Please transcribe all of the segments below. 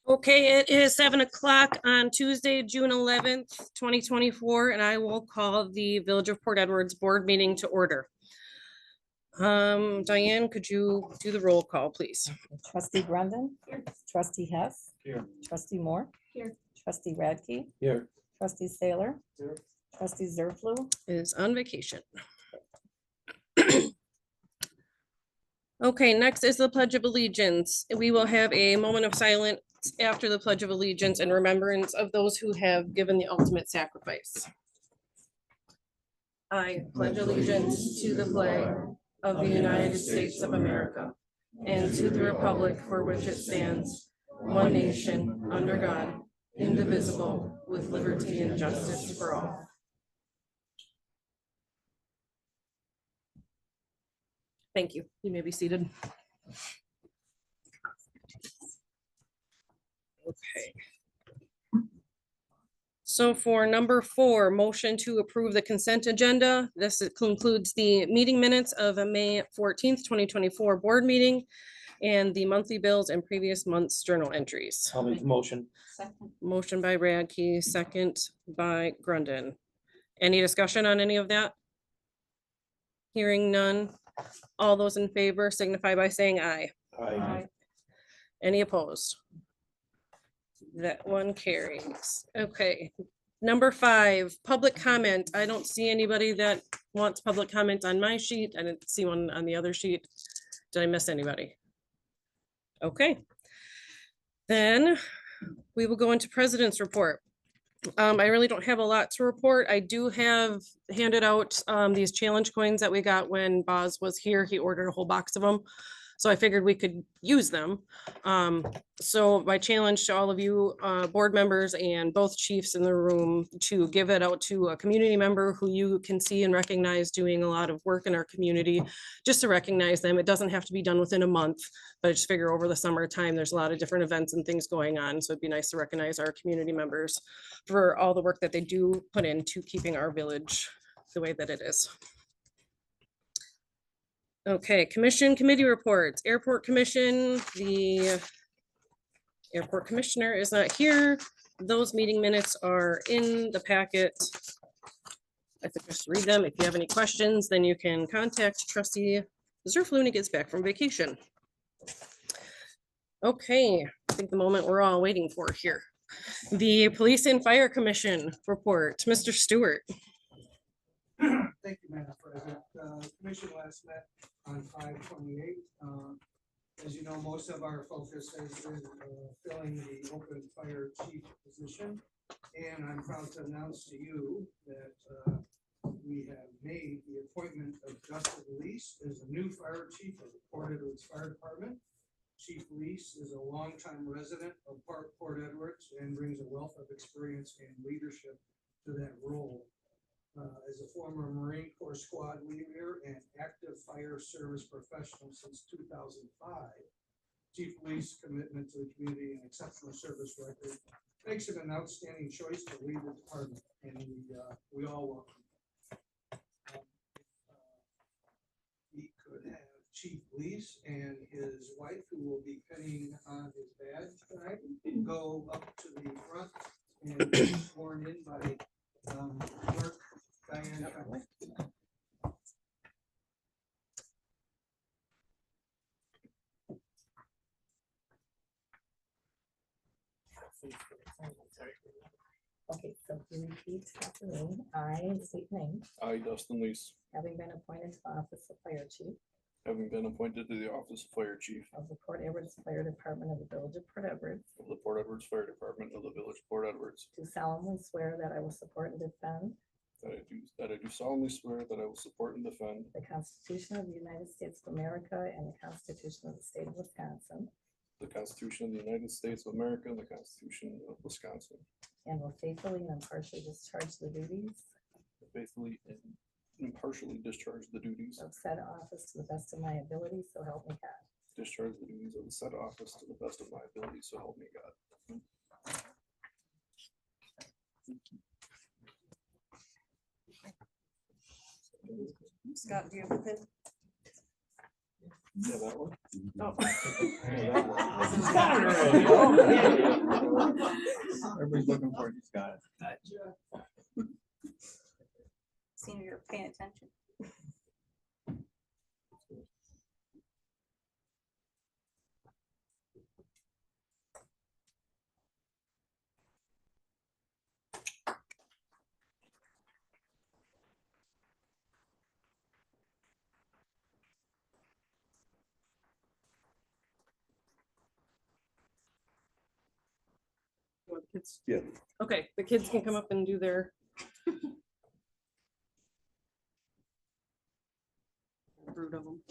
Okay, it is 7 o'clock on Tuesday, June 11th, 2024, and I will call the Village of Port Edwards Board meeting to order. Diane, could you do the roll call, please? Trustee Grundon. Here. Trustee Hess. Here. Trustee Moore. Here. Trustee Radke. Here. Trustee Saylor. Here. Trustee Zerflu. Is on vacation. Okay, next is the Pledge of Allegiance. We will have a moment of silence after the Pledge of Allegiance in remembrance of those who have given the ultimate sacrifice. I pledge allegiance to the flag of the United States of America and to the republic for which it stands, one nation, under God, indivisible, with liberty and justice for all. Thank you. You may be seated. Okay. So for number 4, motion to approve the consent agenda. This concludes the meeting minutes of a May 14th, 2024 board meeting and the monthly bills and previous month's journal entries. I'll make the motion. Second. Motion by Radke, second by Grundon. Any discussion on any of that? Hearing none. All those in favor signify by saying aye. Aye. Any opposed? That one carries. Okay. Number 5, public comment. I don't see anybody that wants public comment on my sheet. I didn't see one on the other sheet. Did I miss anybody? Okay. Then we will go into president's report. I really don't have a lot to report. I do have handed out these challenge coins that we got when Boz was here. He ordered a whole box of them. So I figured we could use them. So my challenge to all of you board members and both chiefs in the room to give it out to a community member who you can see and recognize doing a lot of work in our community, just to recognize them. It doesn't have to be done within a month, but I just figure over the summertime, there's a lot of different events and things going on. So it'd be nice to recognize our community members for all the work that they do put into keeping our village the way that it is. Okay, commission committee reports. Airport Commission, the airport commissioner is not here. Those meeting minutes are in the packet. I think just read them. If you have any questions, then you can contact Trustee Zerflu when he gets back from vacation. Okay, I think the moment we're all waiting for here. The Police and Fire Commission report. Mr. Stewart. Thank you, Madam President. Commission last met on 5/28. As you know, most of our focus has been filling the open fire chief position. And I'm proud to announce to you that we have made the appointment of Justin Lease as the new fire chief of the Port Edwards Fire Department. Chief Lease is a longtime resident of Port Edwards and brings a wealth of experience and leadership to that role. As a former Marine Corps squad leader and active fire service professional since 2005, Chief Lee's commitment to the community and exceptional service record makes him an outstanding choice to lead the department, and we all welcome him. We could have Chief Lease and his wife, who will be pinning on his badge tonight, go up to the front and be sworn in by Clerk Diane Conley. Okay, so you repeat after me. I state name, I, Dustin Lease, having been appointed to the office of fire chief having been appointed to the office of Fire Chief of the Port Edwards Fire Department of the Village of Port Edwards, of the Port Edwards Fire Department of the Village of Port Edwards, do solemnly swear that I will support and defend that I do solemnly swear that I will support and defend the Constitution of the United States of America and the Constitution of the State of Wisconsin, the Constitution of the United States of America and the Constitution of Wisconsin, and will faithfully and impartially discharge the duties faithfully and impartially discharge the duties of said office to the best of my ability, so help me God. discharge the duties of the said office to the best of my ability, so help me God. Scott, do you have a pen? Yeah, that one. Oh. Yeah, that one. Everybody's looking for it, he's got it. Seeing you're paying attention. Kids- Yeah. Okay, the kids can come up and do their. Brood of 'em.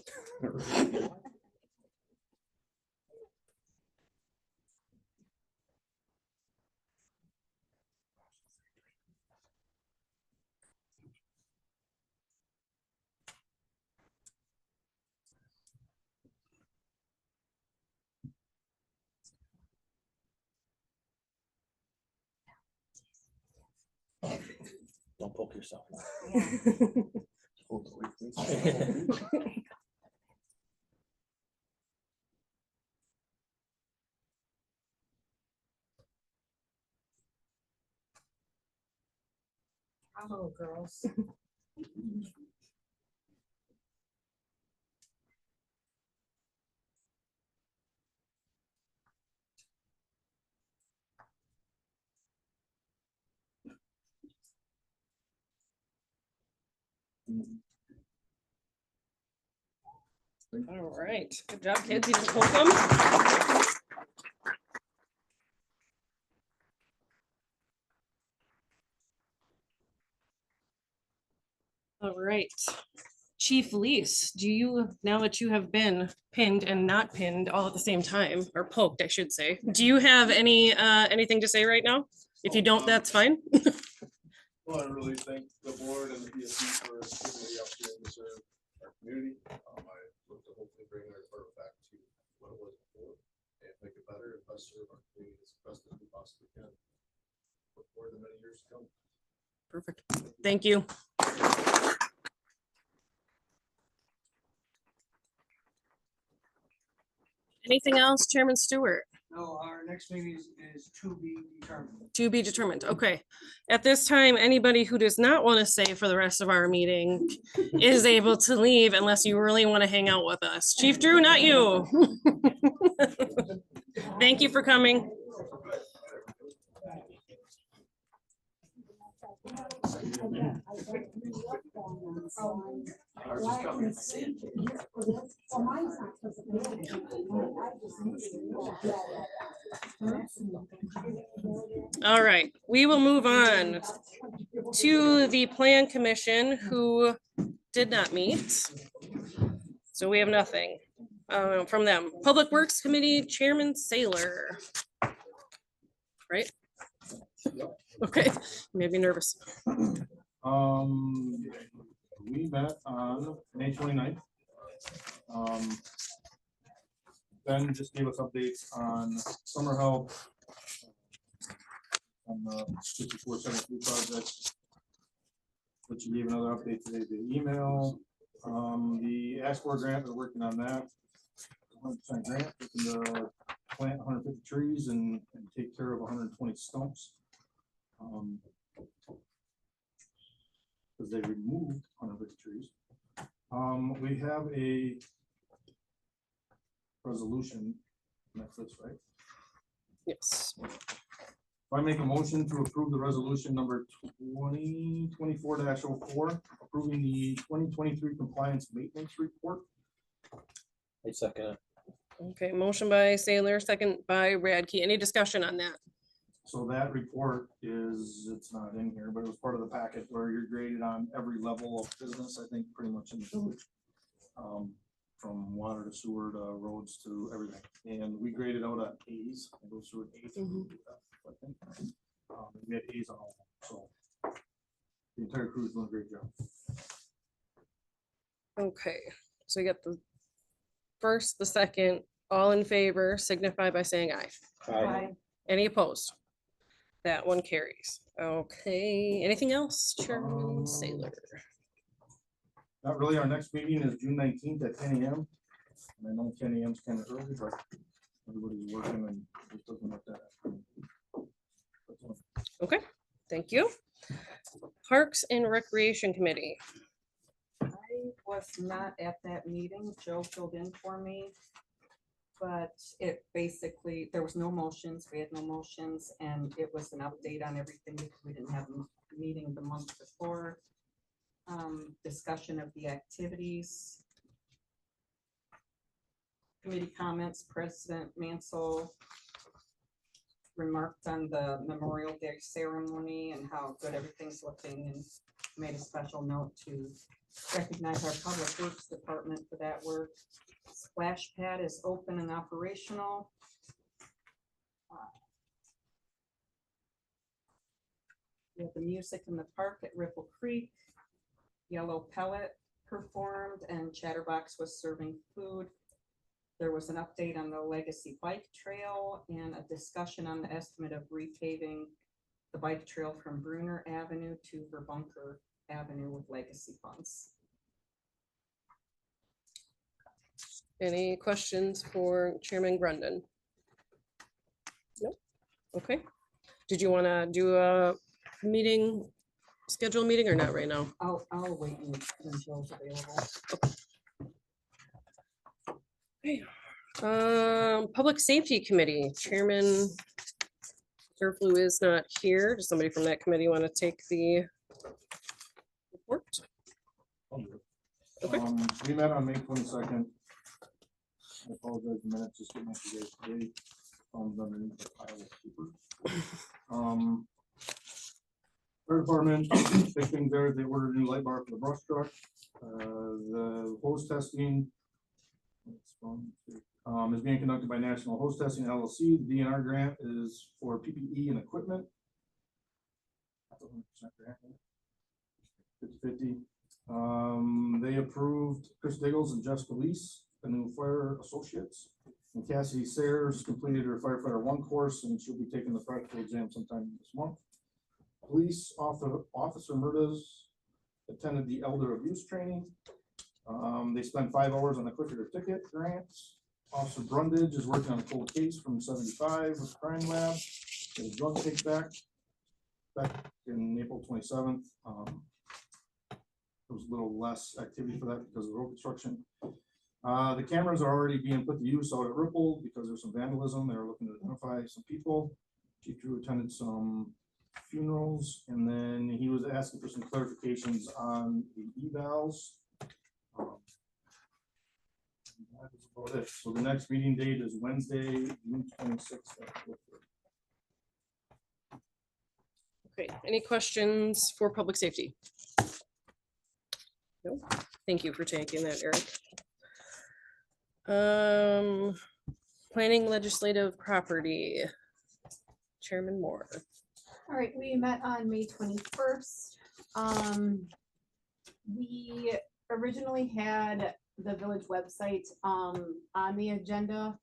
Don't poke yourself. Bravo, girls. All right, good job, kids. You didn't poke them. All right. Chief Lease, do you, now that you have been pinned and not pinned all at the same time, or poked, I should say, do you have anything to say right now? If you don't, that's fine. Well, I really thank the board and the PSC for giving me the opportunity to serve our community. I look to hopefully bring our department back to what it was before and make it better and best serve our community as best as we possibly can. Look forward to many years to come. Perfect. Thank you. Anything else, Chairman Stewart? No, our next meeting is to be determined. To be determined. Okay. At this time, anybody who does not want to stay for the rest of our meeting is able to leave unless you really want to hang out with us. Chief Drew, not you. Thank you for coming. All right, we will move on to the Plan Commission who did not meet. So we have nothing from them. Public Works Committee Chairman Saylor. Right? Okay, made me nervous. We met on May 29th. Ben just gave us updates on summer help. On the 5473 project. Which he gave another update today via email. The ASCOR grant, we're working on that. 100% grant, looking to plant 150 trees and take care of 120 stumps. Because they removed 150 trees. We have a resolution, that's this, right? Yes. If I make a motion to approve the resolution number 2024-04, approving the 2023 compliance maintenance report. I second it. Okay, motion by Saylor, second by Radke. Any discussion on that? So that report is, it's not in here, but it was part of the packet where you're graded on every level of business, I think, pretty much in the village. From water to sewer to roads to everything. And we graded out at A's, it goes through an A through F, I think. We had A's on all of them, so the entire crew's doing a great job. Okay, so you got the first, the second, all in favor, signify by saying aye. Aye. Any opposed? That one carries. Okay, anything else, Chairman Saylor? Not really, our next meeting is June 19th at 10 AM. And I know 10 AM is kind of early, but everybody's working and just doesn't like that. Okay, thank you. Parks and Recreation Committee. I was not at that meeting. Joe filled in for me. But it basically, there was no motions, we had no motions, and it was an update on everything because we didn't have a meeting the month before. Discussion of the activities. Committee comments, President Mansell remarked on the Memorial Day ceremony and how good everything's looking, and made a special note to recognize our Public Works Department for that work. Splash pad is open and operational. We have the music in the park at Ripple Creek. Yellow Pellet performed and Chatterbox was serving food. There was an update on the Legacy Bike Trail and a discussion on the estimate of repaving the bike trail from Bruner Avenue to Verbunker Avenue with legacy funds. Any questions for Chairman Grundon? Nope. Okay. Did you want to do a meeting, schedule a meeting or not right now? I'll wait until it's available. Public Safety Committee, Chairman Zerflu is not here. Does somebody from that committee want to take the report? Okay. We met on May 22nd. I apologize, the minutes just getting into this today. Underneath the pile of paper. Fire department, big thing there, they ordered a new light bar for the brush truck. The hose testing is being conducted by National Hose Testing LLC. The DNR grant is for PPE and equipment. 50/50. They approved Chris Diggles and Jessica Lease, the new fire associates. And Cassidy Sayers completed her firefighter 1 course, and she'll be taking the practical exam sometime this month. Police officer Murders attended the elder abuse training. They spent 5 hours on the quicker ticket grants. Officer Brundage is working on a cold case from 75 with crime lab. His drug take back in April 27th. There was a little less activity for that because of the road construction. The cameras are already being put to use out at Ripple because there's some vandalism. They're looking to identify some people. Chief Drew attended some funerals, and then he was asking for some clarifications on the evals. That is about it. So the next meeting date is Wednesday, June 26th. Okay, any questions for public safety? No, thank you for taking that, Eric. Planning legislative property. Chairman Moore. All right, we met on May 21st. We originally had the village website on the agenda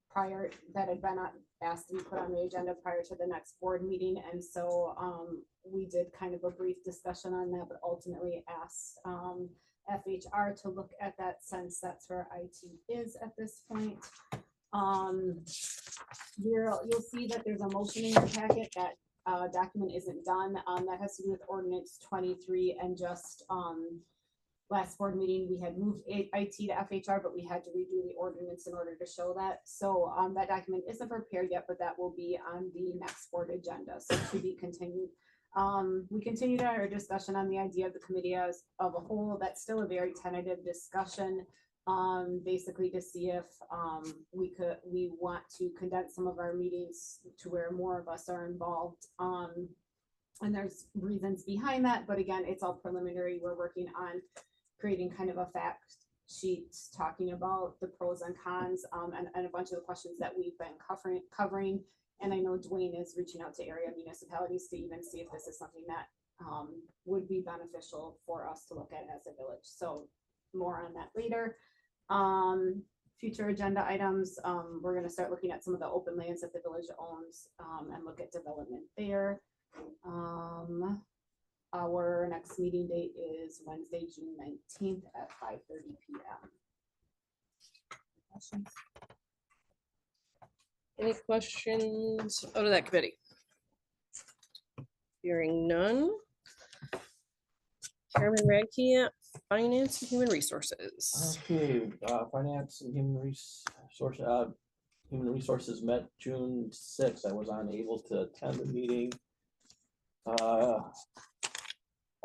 prior, that had been asked to be put on the agenda prior to the next board meeting. And so we did kind of a brief discussion on that, but ultimately asked FHR to look at that, since that's where IT is at this point. You'll see that there's a motion in your packet. That document isn't done. That has to do with ordinance 23, and just last board meeting, we had moved IT to FHR, but we had to redo the ordinance in order to show that. So that document isn't prepared yet, but that will be on the next board agenda, so to be continued. We continued our discussion on the idea of the committee as of a whole. That's still a very tentative discussion, basically to see if we want to condense some of our meetings to where more of us are involved. And there's reasons behind that, but again, it's all preliminary. We're working on creating kind of a fact sheet talking about the pros and cons, and a bunch of the questions that we've been covering. And I know Dwayne is reaching out to area municipalities to even see if this is something that would be beneficial for us to look at as a village. So more on that later. Future agenda items, we're going to start looking at some of the open lands that the village owns, and look at development there. Our next meeting date is Wednesday, June 19th at 5:30 p.m. Questions? Any questions out of that committee? Hearing none. Chairman Radke, Finance and Human Resources. Okay, finance and human resources met June 6th. I was unable to attend the meeting.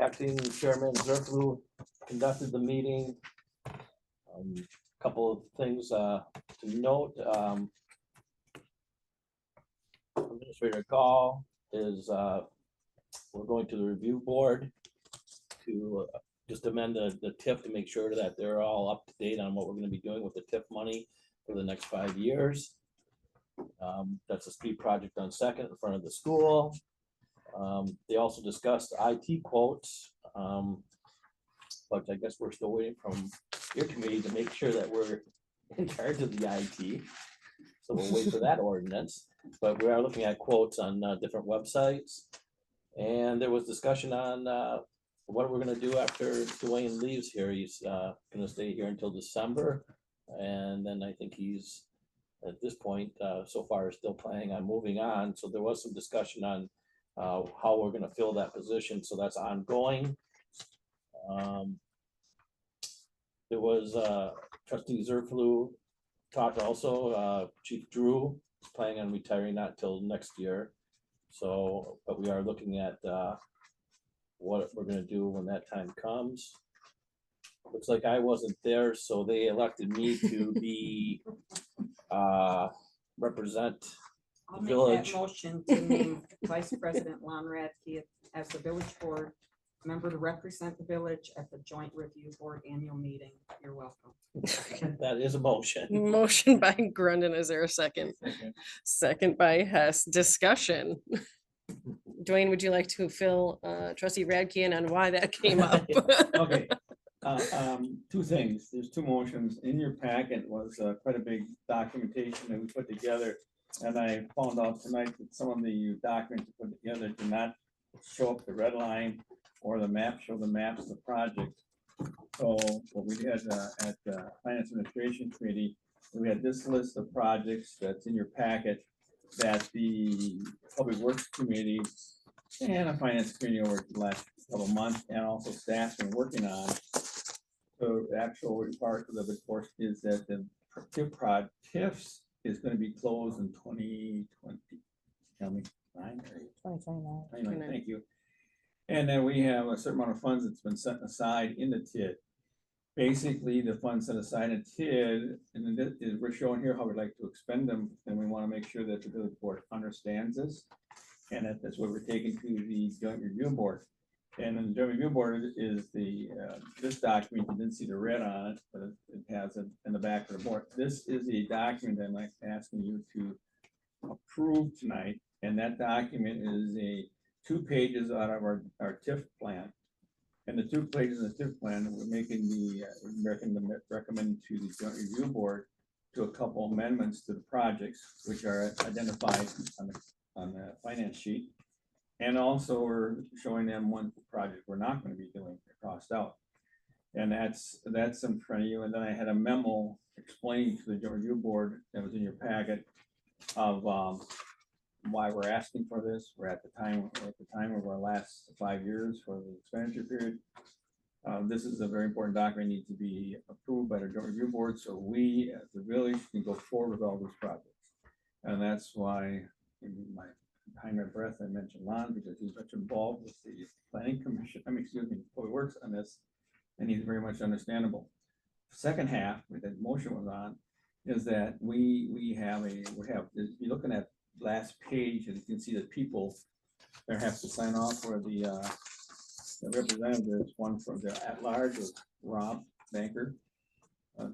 Acting Chairman Zerflu conducted the meeting. Couple of things to note. Administrator Gall is we're going to the review board to just amend the TIF to make sure that they're all up to date on what we're going to be doing with the TIF money for the next 5 years. That's a street project on Second in front of the school. They also discussed IT quotes, but I guess we're still waiting from your committee to make sure that we're in charge of the IT. So we'll wait for that ordinance, but we are looking at quotes on different websites. And there was discussion on what we're gonna do after Dwayne leaves here. He's gonna stay here until December. And then I think he's, at this point, so far is still planning on moving on. So there was some discussion on how we're gonna fill that position. So that's ongoing. There was trustee Zerflu talked also, Chief Drew is planning on retiring not till next year. So, but we are looking at what we're gonna do when that time comes. Looks like I wasn't there, so they elected me to be represent I'll the make village. that motion to name Vice President Lon Radke as the village board member to represent the village at the joint review board annual meeting. You're welcome. That is a motion. Motion by Grundon. Is there a second? Second by Hess. Discussion. Dwayne, would you like to fill trustee Radke in on why that came up? Okay, two things. There's two motions. In your packet was quite a big documentation that we put together. And I found out tonight that some of the documents put together do not show up the red line or the map, show the maps of the project. So what we did at the Finance Administration Committee, we had this list of projects that's in your packet that the Public Works Committee and a Finance Committee over the last couple of months, and also staff's been working on. So the actual part of the report is that the TIFs is going to be closed in 2020. Tell me, 2029. Thank you. And then we have a certain amount of funds that's been set aside in the TID. Basically, the funds set aside in TID, and then we're showing here how we'd like to expend them, and we want to make sure that the village board understands this. And that's what we're taking to the joint review board. And then the joint review board is the, this document, you didn't see the red on it, but it has it in the back of the board. This is a document I'm asking you to approve tonight. And that document is 2 pages out of our TIF plan. And the 2 pages of the TIF plan, we're making the, recommend to the joint review board to a couple amendments to the projects, which are identified on the finance sheet. And also we're showing them one project we're not going to be doing, crossed out. And that's in front of you. And then I had a memo explaining to the joint review board that was in your packet of why we're asking for this. We're at the time of our last 5 years for the expenditure period. This is a very important document, needs to be approved by the joint review board, so we as the village can go forward with all these projects. And that's why in my behind my breath I mentioned Lon, because he's much involved with the planning commission, Public Works on this, and he's very much understandable. Second half, where the motion was on, is that we have you're looking at last page, and you can see that people there have to sign off for the representatives. One from the at-large was Rob Banker,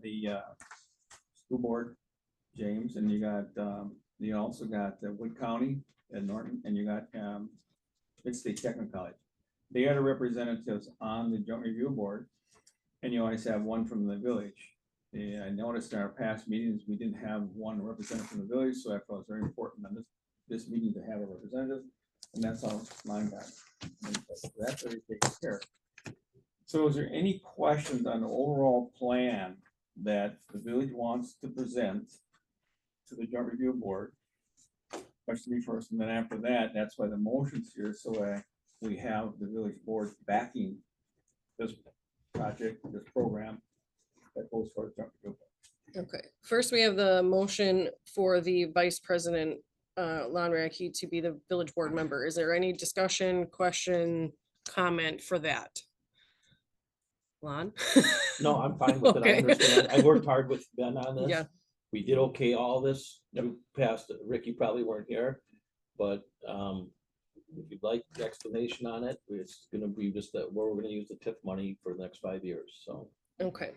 the school board, James, and you also got Wood County and Norton, and you got Mid-State Technical College. They are the representatives on the joint review board, and you always have one from the village. I noticed in our past meetings, we didn't have one representative from the village, so I felt it was very important on this meeting to have a representative, and that's all mine got. That's already taken care of. So is there any questions on the overall plan that the village wants to present to the joint review board? Question me first, and then after that, that's why the motion's here, so we have the village board backing this project, this program that goes for the junk. Okay, first we have the motion for the vice president, Lon Radke, to be the village board member. Is there any discussion, question, comment for that? Lon? No, I'm fine with it. I Okay. understand. I worked hard with Ben on this. Yeah. We did okay all this. We passed, Rick, you probably weren't here, but if you'd like the explanation on it, it's gonna be just that where we're gonna use the TIF money for the next 5 years, so. Okay.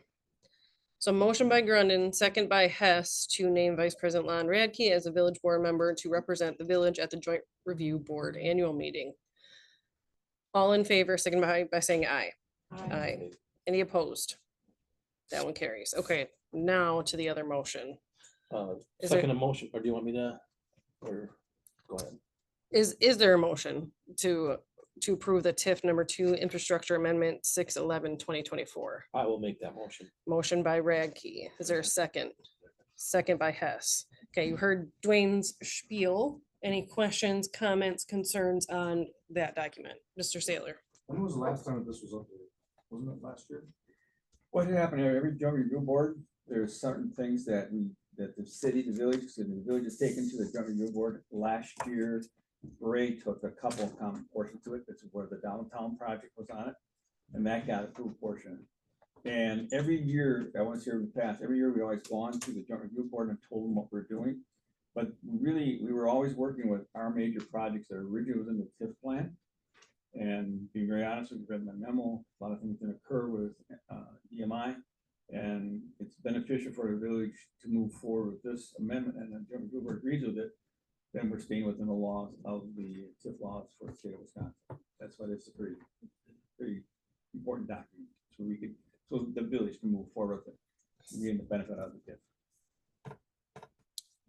So motion by Grundon, second by Hess to name Vice President Lon Radke as a village board member to represent the village at the Joint Review Board annual meeting. All in favor, signify by saying aye. Aye. Any opposed? That one carries. Okay, now to the other motion. Is there- Second motion, or do you want me to, or, go ahead. Is there a motion to approve the TIF number 2 infrastructure amendment 6/11/2024? I will make that motion. Motion by Radke. Is there a second? Second by Hess. Okay, you heard Dwayne's spiel. Any questions, comments, concerns on that document? Mr. Saylor? When was the last time that this was updated? Wasn't it last year? What happened, every joint review board, there's certain things that that the city, the village has taken to the joint review board. Last year, Ray took a couple of common portions to it. That's where the downtown project was on it. And that got approved portion. And every year, I want to say in the past, every year we always gone to the joint review board and told them what we're doing. But really, we were always working with our major projects that originally was in the TIF plan. And being very honest with you, read my memo, a lot of things can occur with EMI. And it's beneficial for the village to move forward with this amendment, and the joint review board agrees with it. Then we're staying within the laws of the TIF laws for the state of Wisconsin. That's why this is a very important document. So the village can move forward with it, and gain the benefit of the TIF.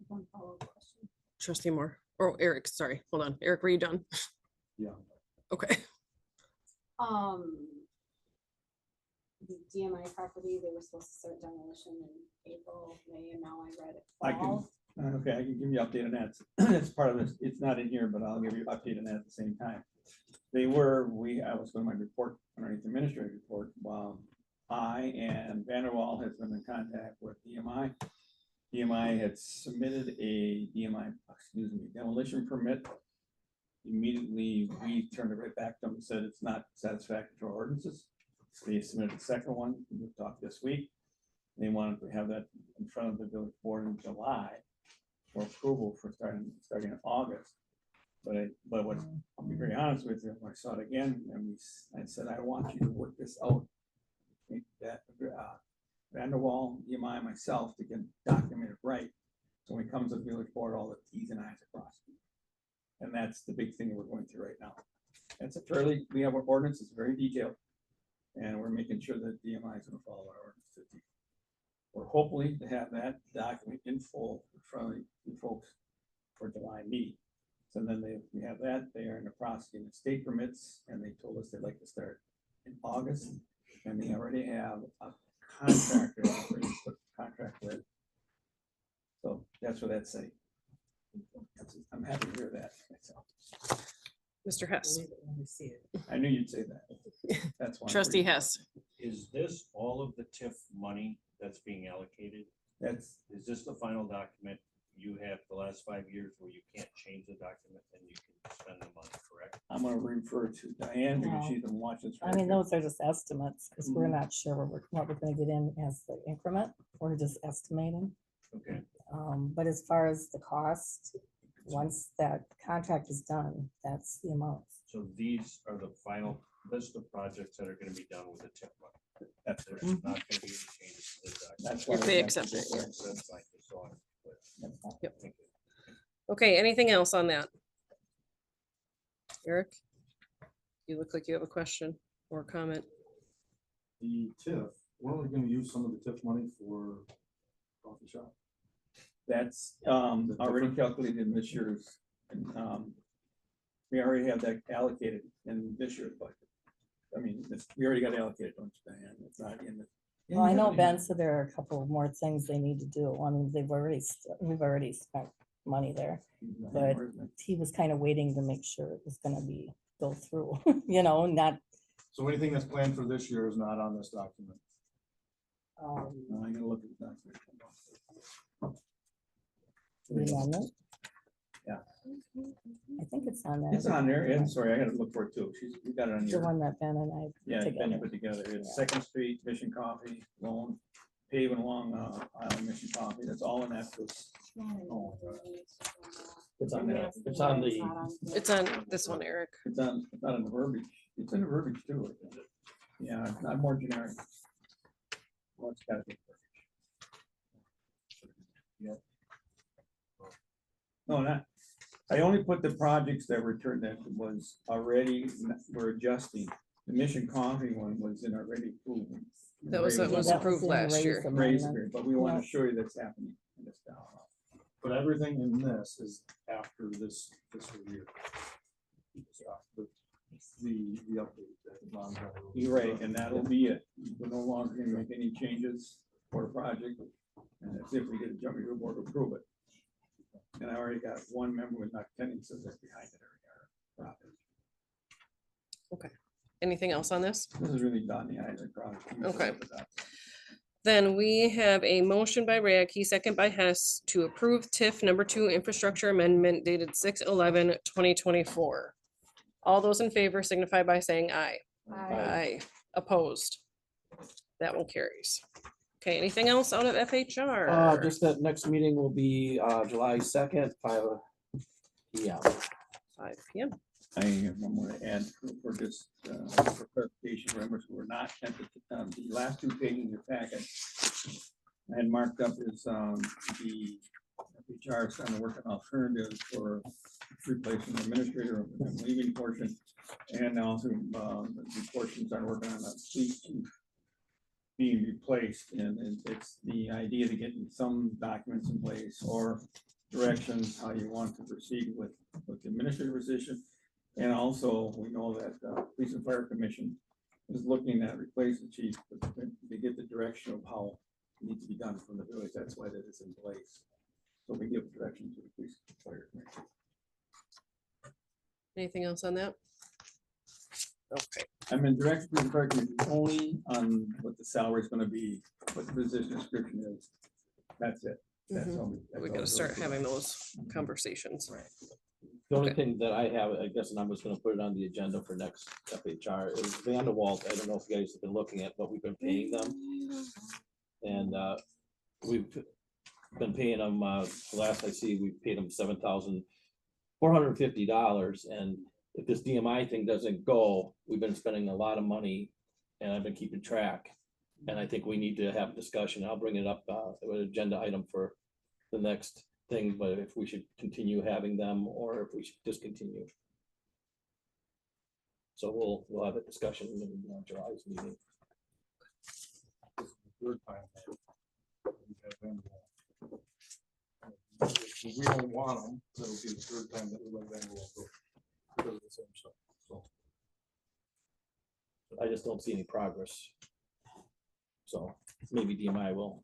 One follow-up question. Trustee Moore, or Eric, sorry, hold on. Eric, were you done? Yeah. Okay. The DMI property, they were supposed to start demolition in April, May, and now I read it. I can, fall. okay, I can give you an update on that. It's part of this, it's not in here, but I'll give you an update on that at the same time. I was doing my report, underneath the administrative report, while I and Vanderwall has been in contact with DMI. DMI had submitted a demolition permit. Immediately, we turned it right back to them and said it's not satisfactory to our ordinances. They submitted a second one, we talked this week. They wanted to have that in front of the village board in July for approval for starting in August. But what, I'll be very honest with you, when I saw it again, and I said, I want you to work this out. Make that, Vanderwall, EMI, and myself to get documented right. So when it comes to the village board, all the T's and I's are crossed. And that's the big thing that we're going through right now. We have our ordinance, it's very detailed. And we're making sure that DMI is gonna follow our ordinance 50. We're hopefully to have that document in full in front of you folks for July meeting. So then we have that, they are in the process of getting state permits, and they told us they'd like to start in August. And they already have a contractor, contract with. So that's what that's saying. I'm happy to hear that myself. Mr. Hess, Believe it when we see it. I knew you'd say that. That's why. I'm trustee pretty- Hess. Is this all of the TIF money that's being allocated? That's, Is this the final document? You have the last 5 years where you can't change the document and you can spend the money, correct? I'm gonna refer to Diane because No. she's been watching. this I right mean, here. those are just estimates, because we're not sure what we're gonna get in as the increment, we're just estimating. Okay. But as far as the cost, once that contract is done, that's the amount. So these are the final list of projects that are gonna be done with the TIF money. That's There's correct. not gonna be any changes to the document. That's why If we they have to accept go it, for yeah. That's fine, just so I'm clear. Yep. Thank you. Okay, anything else on that? Eric? You look like you have a question or comment. The TIF, weren't we gonna use some of the TIF money for coffee shop? That's already calculated in this year's, we already have that allocated in this year's budget. I mean, we already got allocated, don't you, Diane? It's not in the. Well, I know Ben said there are a couple more things they need to do. I mean, we've already spent money there. Nothing But more than- he was kind of waiting to make sure it was gonna go through, not, So anything that's planned for this year is not on this document. No, I gotta look at that. the amendment. Yeah. I think it's on that. It's on there, yeah, sorry, I gotta look for it too, we got it on The here. one that Ben and I Yeah, put then you together. put together, it's Yeah. Second Street, Mission Coffee, loan, paving along, Island Mission Coffee, that's all in that. Oh, It's on there. It's on the, It's on this one, Eric. it's not in the verbiage, it's in the verbiage too. I think. Yeah, it's not more generic. Well, it's gotta be verbiage. Yep. No, not, I only put the projects that returned that was already, we're adjusting. The Mission Coffee one was in already proven. That was what was That approved in last Ray's year. Raise amendment. agreement, but we want Yeah. to show you that's happening in this town. But everything in this is after this fiscal year. It's after The update that Ron got. You're right, and that'll be it. We're no longer gonna make any changes for the project. And that's if we get a jumping board to approve it. And I already got one member with not attending, so they're behind it. Already. Anything else on this? This is really done, the eyes are crossed. Okay. Then we have a motion by Radke, second by Hess, to approve TIF number 2 infrastructure amendment dated 6/11/2024. All those in favor signify by saying aye. Aye. Opposed. That one carries. Okay, anything else out of FHR? just that next meeting will be, July 2nd, 5 p.m. 5 p.m. I have one more to add for this, for clarification, members who were not at the last 2 pages of your packet. I had marked up is, the HR is starting to work on alternatives for replacing the administrator and leaving portion. And also, the portions are working on the police chief being replaced, and it's the idea to get some documents in place or directions, how you want to proceed with the administrative position. And also, we know that Police and Fire Commission is looking at replacing the chief, but to get the direction of how it needs to be done from the village. That's why that is in place. So we give direction to the Police and Fire Commission. Anything else on that? Okay, I'm in direct with the Fire Commission only on what the salary is gonna be, what the position description is. That's it. That's all. we gotta start having those conversations. The only Okay. thing that I have, I guess, and I'm just gonna put it on the agenda for next FHR is Vanderwalt. I don't know if you guys have been looking at, but we've been paying them. And we've been paying them, last I see, we paid them $7,450. And if this DMI thing doesn't go, we've been spending a lot of money and I've been keeping track. And I think we need to have a discussion. I'll bring it up, with an agenda item for the next thing, but if we should continue having them or if we should discontinue. So we'll have a discussion in July's meeting. Third time. We have Vanderwall. If we don't want them, that'll be the third time that we let Vanderwall go. Because of the same stuff, so. I just don't see any progress. So maybe DMI will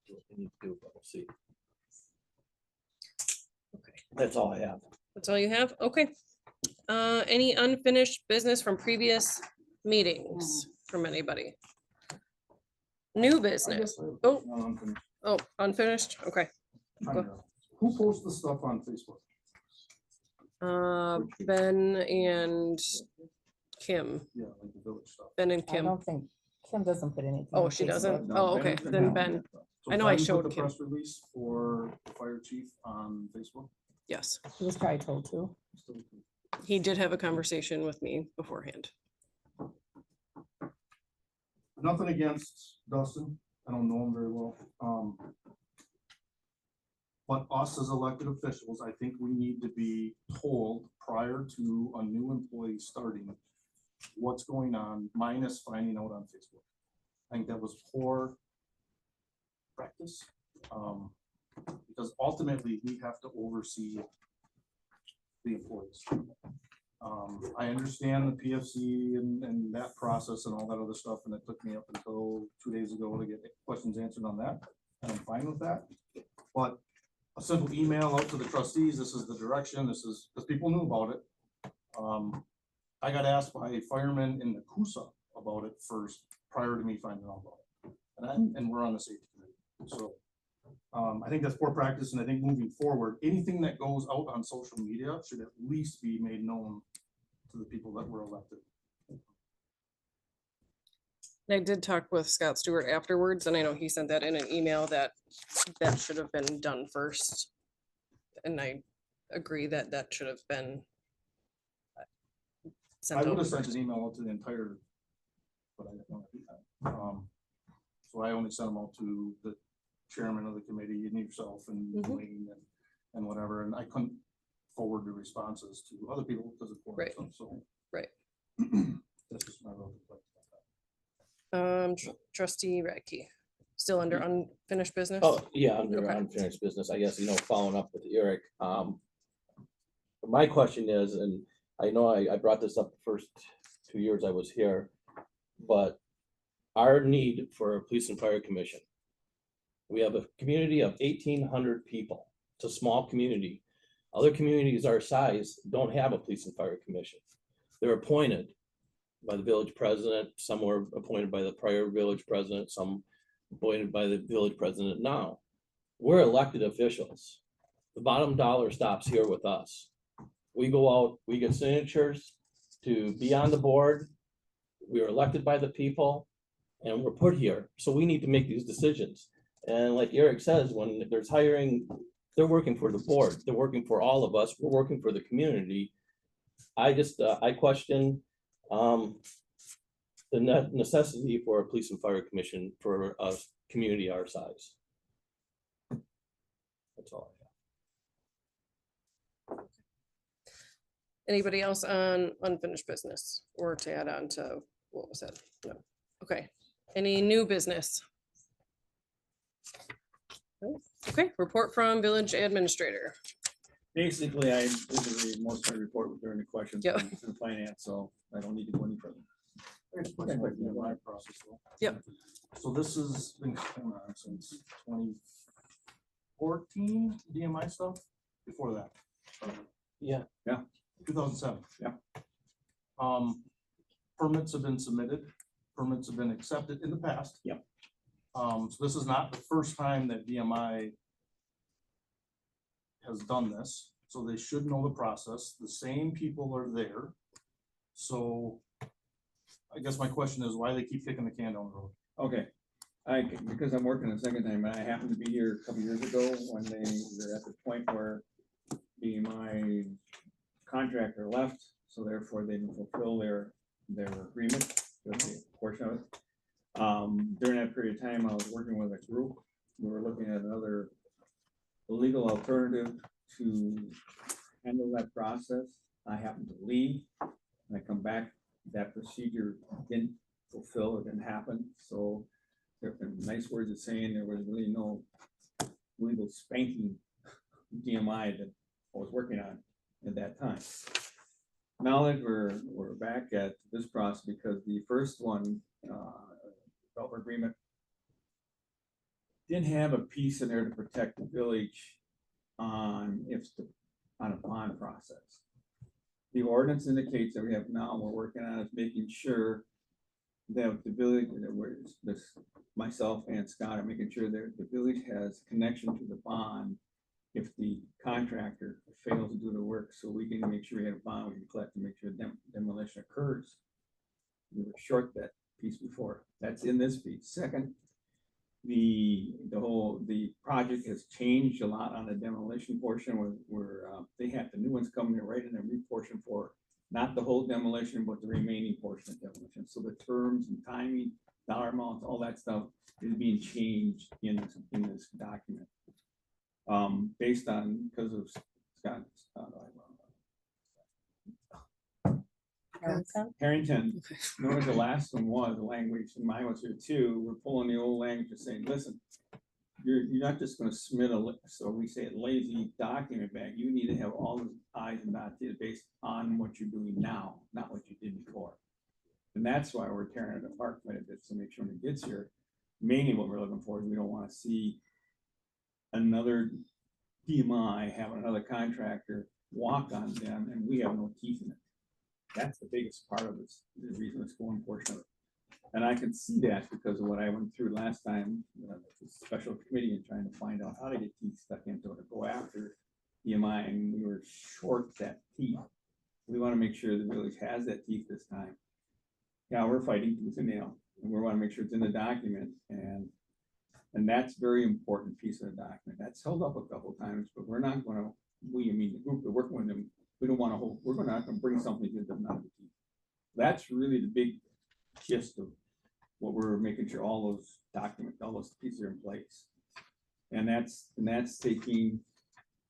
do what they need to do, but we'll see. Okay. That's all I have. That's all you have? Okay. Any unfinished business from previous meetings from anybody? New business? Oh, Unfinished. oh, unfinished? Okay. Who posts the stuff on Facebook? Ben and Kim, Yeah, like the village stuff. Ben and I Kim. don't think, Kim doesn't put anything. Oh, on she Facebook. doesn't? No, Oh, Ben okay, has been then down Ben. there. So I know I Ben put showed the Kim. press release for the fire chief on Facebook. Yes, He was probably told to. he did have a conversation with me beforehand. Nothing against Dustin. I don't know him very well. But us as elected officials, I think we need to be told prior to a new employee starting what's going on, minus finding out on Facebook. I think that was poor practice. Because ultimately, we have to oversee the employees. I understand the PFC and that process and all that other stuff, and it took me up until 2 days ago to get questions answered on that, and I'm fine with that. But a simple email out to the trustees, this is the direction, this is, because people knew about it. I got asked by a fireman in Nakusa about it first, prior to me finding out about it. And we're on the safety committee, so. I think that's poor practice, and I think moving forward, anything that goes out on social media should at least be made known to the people that were elected. I did talk with Scott Stewart afterwards, and I know he sent that in an email that that should have been done first. And I agree that that should have been I sent would out have sent first. an email out to the entire, but I didn't want to do that. So I only sent them out to the chairman of the committee and yourself and Mhm. Wayne and whatever, and I couldn't forward the responses to other people because of Right. quorum, so. Right. That's just my little complaint about that. Trustee Radke, still under unfinished business? Oh, yeah, under Okay. unfinished business, I guess, following up with Eric. My question is, and I know I brought this up the first 2 years I was here, but our need for a police and fire commission. We have a community of 1,800 people. It's a small community. Other communities our size don't have a police and fire commission. They're appointed by the village president, some were appointed by the prior village president, some appointed by the village president now. We're elected officials. The bottom dollar stops here with us. We go out, we get signatures to be on the board. We are elected by the people and we're put here. So we need to make these decisions. And like Eric says, when there's hiring, they're working for the board. They're working for all of us. We're working for the community. I just, I question the necessity for a police and fire commission for a community our size. That's all I have. Anybody else on unfinished business or to add on to what was said? No. Okay. Any new business? No? Okay, report from village administrator. Basically, I did most of my report during the questions Yep. from finance, so I don't need to go any further. I have a question about the DMI process, though. Yep. So this has been going on since 2014, DMI stuff, before that. Yeah. 2007. Yeah. Permits have been submitted, permits have been accepted in the past. Yep. So this is not the first time that DMI has done this, so they should know the process. The same people are there. So I guess my question is why they keep kicking the can down the road? Okay, because I'm working a second time, and I happened to be here a couple years ago when they were at the point where my contractor left, so therefore they didn't fulfill their agreement, with the portion of it. During that period of time, I was working with a group. We were looking at another legal alternative to handle that process. I happened to leave, and I come back, that procedure didn't fulfill, it didn't happen, so there have been nice words of saying there was really no legal spanking DMI that I was working on at that time. Now that we're back at this process, because the first one, developer agreement, didn't have a piece in there to protect the village on a bond process. The ordinance indicates that we have now, we're working on is making sure that the village, myself and Scott are making sure that the village has connection to the bond if the contractor fails to do the work, so we can make sure we have a bond, we can collect to make sure demolition occurs. We were short that piece before. That's in this piece. Second, the project has changed a lot on the demolition portion where they have the new ones coming in right in every portion for not the whole demolition, but the remaining portion of demolition. So the terms and timing, dollar amounts, all that stuff is being changed in this document. Based on, because of Scott's, Harrington, knowing the last one was the language, and mine was here too, we're pulling the old language and saying, listen, you're not just gonna submit so we say a lazy document back, you need to have all the I's and dots based on what you're doing now, not what you did before. And that's why we're tearing it apart quite a bit, to make sure when it gets here, mainly what we're looking for is we don't wanna see another DMI having another contractor walk on them and we have no teeth in it. That's the biggest part of this, the reason it's going portion of it. And I can see that because of what I went through last time, the special committee and trying to find out how to get teeth stuck into it, to go after EMI, and we were short that teeth. We want to make sure the village has that teeth this time. Yeah, we're fighting tooth and nail, and we want to make sure it's in the document, and that's a very important piece of the document. That's held up a couple of times, but we're not gonna, I mean, the group that working with them, we don't want to hold, we're not gonna bring something to them out of the teeth. That's really the big gist of what we're making sure all those documents, all those pieces are in place. And that's taking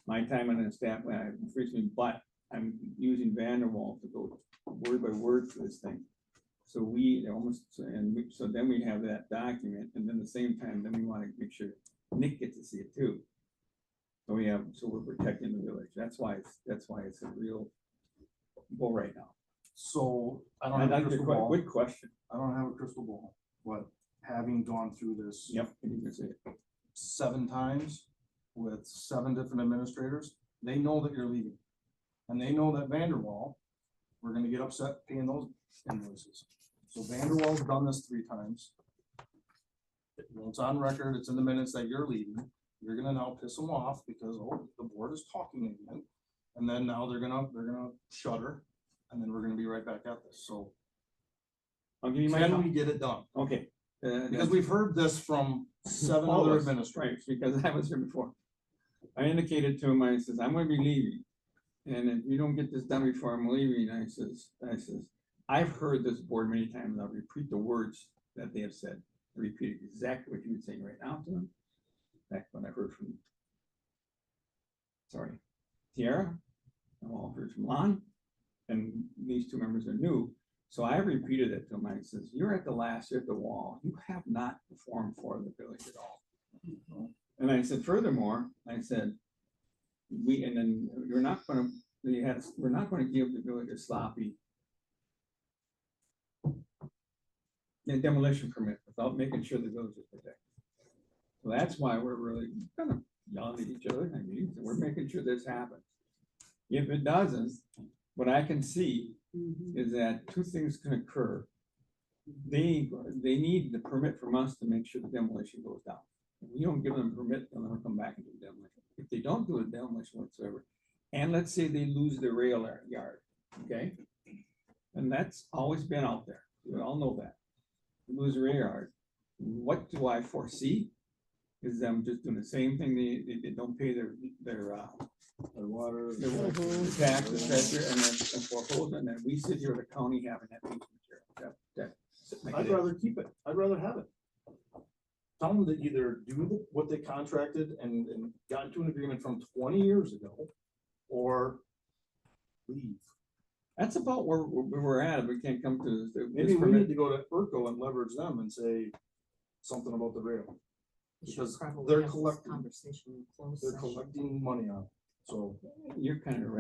my time and the staff, frees me, but I'm using Vanderwall to go word by word for this thing. So we almost, so then we have that document, and then the same time, then we want to make sure Nick gets to see it too. So so we're protecting the village. That's why it's a real goal right now. So I don't have a crystal ball. Good question. I don't have a crystal ball, but having gone through this Yep. You can say it. 7 times with 7 different administrators, they know that you're leaving. And they know that Vanderwall, we're gonna get upset paying those invoices. So Vanderwall's done this 3 times. It's on record, it's in the minutes that you're leaving. You're gonna now piss them off because, oh, the board is talking again. And then now they're gonna shudder, and then we're gonna be right back at this. So I'll give you my. can we get it done? Okay. Because we've heard this from 7 all of other us, administrators. right, because I was here before. I indicated to him, I says, I'm gonna be leaving. And if you don't get this done before I'm leaving, I says, I've heard this board many times, and I'll repeat the words that they have said. I repeat exactly what you've been saying right now to them. Back when I heard from, Tiara, and all heard from Lon, and these 2 members are new. So I repeated it to him. I says, you're at the wall. You have not performed for the village at all. And I said, furthermore, I said, we're not gonna give the village a sloppy demolition permit without making sure the village is protected. So that's why we're really kind of yelling at each other. I mean, we're making sure this happens. If it doesn't, what I can see is that 2 things can occur. They need the permit from us to make sure the demolition goes down. If we don't give them a permit, they'll never come back and do demolition. If they don't do a demolition whatsoever, and let's say they lose their rail yard, okay? And that's always been out there. We all know that. They lose their rail yard. What do I foresee? Is them just doing the same thing. They don't pay their water, their tax, etc., and then foreclose, and then we sit here at the county having that piece of material. I'd rather keep it. I'd rather have it. Tell them to either do what they contracted and got into an agreement from 20 years ago, or leave. That's about where we're at. If we can't come to this. Maybe we need to go to ERCO and leverage them and say something about the rail. Because they're collecting money on it. So you're kind of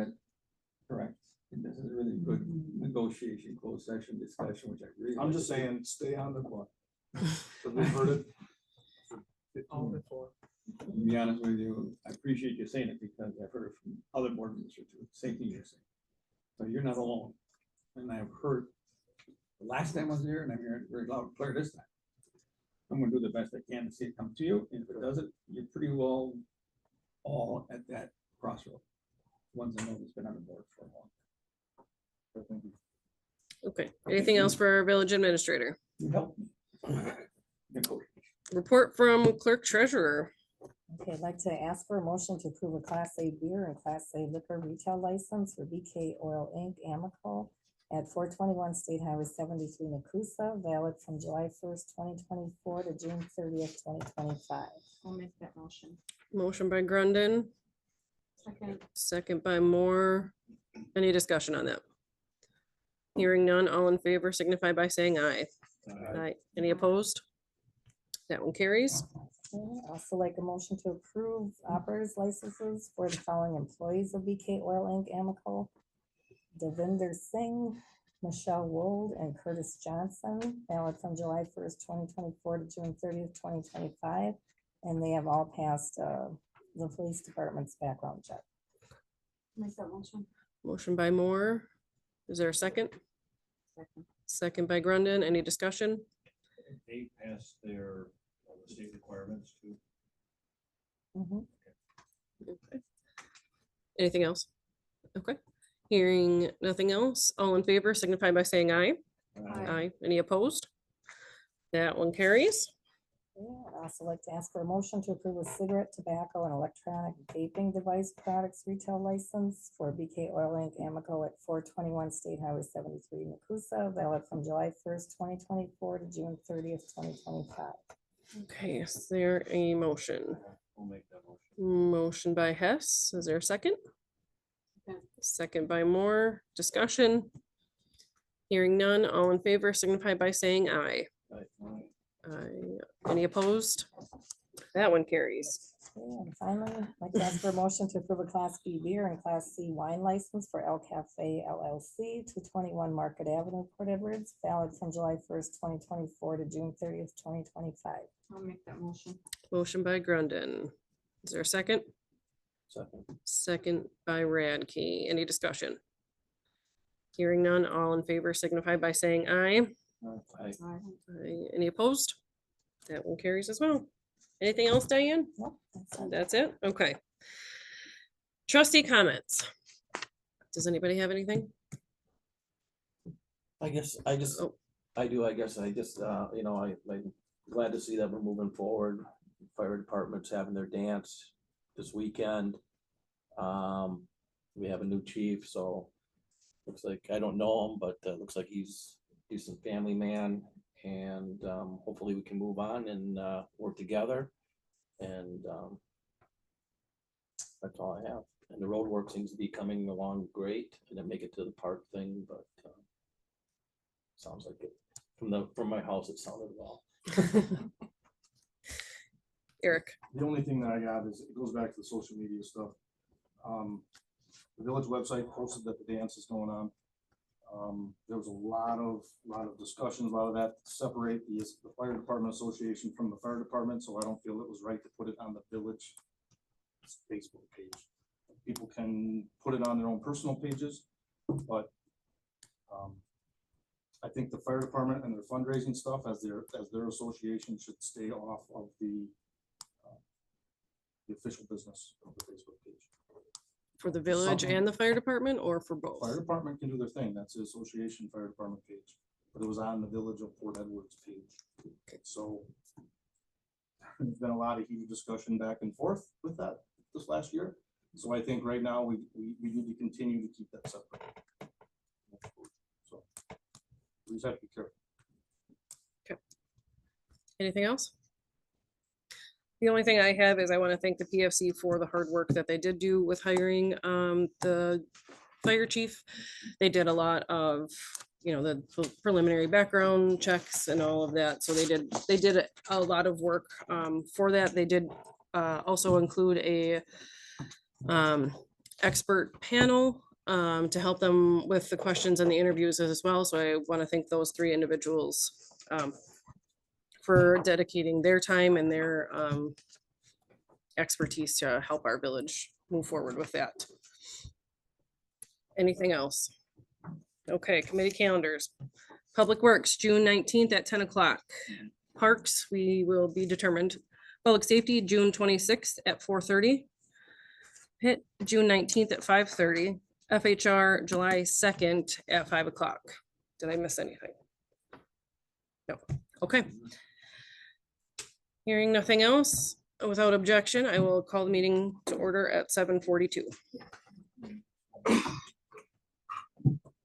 correct. And this is a really good negotiation, closed session discussion, which I really. I'm just saying, stay on the clock. Because we've heard it all before. To be honest with you, I appreciate you saying it because I've heard it from other board members too. Same thing you're saying. So you're not alone. And I've heard the last time I was here, and I'm hearing it very loud and clear this time. I'm gonna do the best I can to see it come to you. And if it doesn't, you're pretty well all at that crossroad. Ones I know that's been on the board for a long time. Okay, anything else for our village administrator? You helped me. Report from clerk treasurer. Okay, I'd like to ask for a motion to approve a Class A beer and Class A liquor retail license for BK Oil Inc. Amical at 421 State Highway 73 Nakusa, valid from July 1st, 2024 to June 30th, 2025. I'll make that motion. Motion by Grundon, Second. second by Moore. Any discussion on that? Hearing none, all in favor signify by saying aye. Aye. Any opposed? That one carries. Okay, also like a motion to approve operators licenses for the following employees of BK Oil Inc. Amical: Devinder Singh, Michelle Wold, and Curtis Johnson, valid from July 1st, 2024 to June 30th, 2025. And they have all passed the police department's background check. Make that motion. Motion by Moore. Is there a second? Second. Second by Grundon. Any discussion? They passed their, the state requirements too. Mhm. Okay. Anything else? Okay. Hearing nothing else, all in favor signify by saying aye. Aye. Any opposed? That one carries. Yeah, I'd also like to ask for a motion to approve a cigarette, tobacco, and electronic vaping device products retail license for BK Oil Inc. Amico at 421 State Highway 73 Nakusa, valid from July 1st, 2024 to June 30th, 2025. Okay, is there a motion? We'll make that motion. Motion by Hess. Is there a second? Second. Second by Moore. Discussion. Hearing none, all in favor signify by saying aye. Aye. Any opposed? That one carries. Okay, and finally, I'd like to ask for a motion to approve a Class B beer and Class C wine license for El Cafe LLC, 221 Market Avenue, Port Edwards, valid from July 1st, 2024 to June 30th, 2025. I'll make that motion. Motion by Grundon. Is there a second? Second. Second by Radke. Any discussion? Hearing none, all in favor signify by saying aye. Aye. Aye. Any opposed? That one carries as well. Anything else, Diane? Nope, that's it. That's it? Okay. Trustee comments. Does anybody have anything? I guess, Oh. I do, I guess, you know, I'm glad to see that we're moving forward. Fire department's having their dance this weekend. We have a new chief, so looks like, I don't know him, but looks like he's a decent family man. And hopefully we can move on and work together. And that's all I have. And the road work seems to be coming along great. I didn't make it to the park thing, but sounds like it. From my house, it sounded well. Eric, The only thing that I got is, it goes back to the social media stuff. The village website posted that the dance is going on. There was a lot of discussions, a lot of that to separate the fire department association from the fire department, so I don't feel it was right to put it on the village Facebook page. People can put it on their own personal pages, but I think the fire department and their fundraising stuff as their association should stay off of the official business of the Facebook page. for the village Something- and the fire department or for both? Fire department can do their thing, that's the association fire department page, but it was on the Village of Port Edwards page. So there's been a lot of heated discussion back and forth with that this last year. So I think right now we need to continue to keep that separate. So we just have to be careful. Anything else? The only thing I have is I want to thank the PFC for the hard work that they did do with hiring the fire chief. They did a lot of, you know, the preliminary background checks and all of that. So they did a lot of work for that. They did also include a expert panel to help them with the questions and the interviews as well. So I want to thank those three individuals for dedicating their time and their expertise to help our village move forward with that. Anything else? Okay, committee calendars. Public Works, June 19th at 10 o'clock. Parks, we will be determined. Public Safety, June 26th at 4:30. Pit, June 19th at 5:30. FHR, July 2nd at 5 o'clock. Did I miss anything? No, okay. Hearing nothing else, without objection, I will call the meeting to order at 7:42.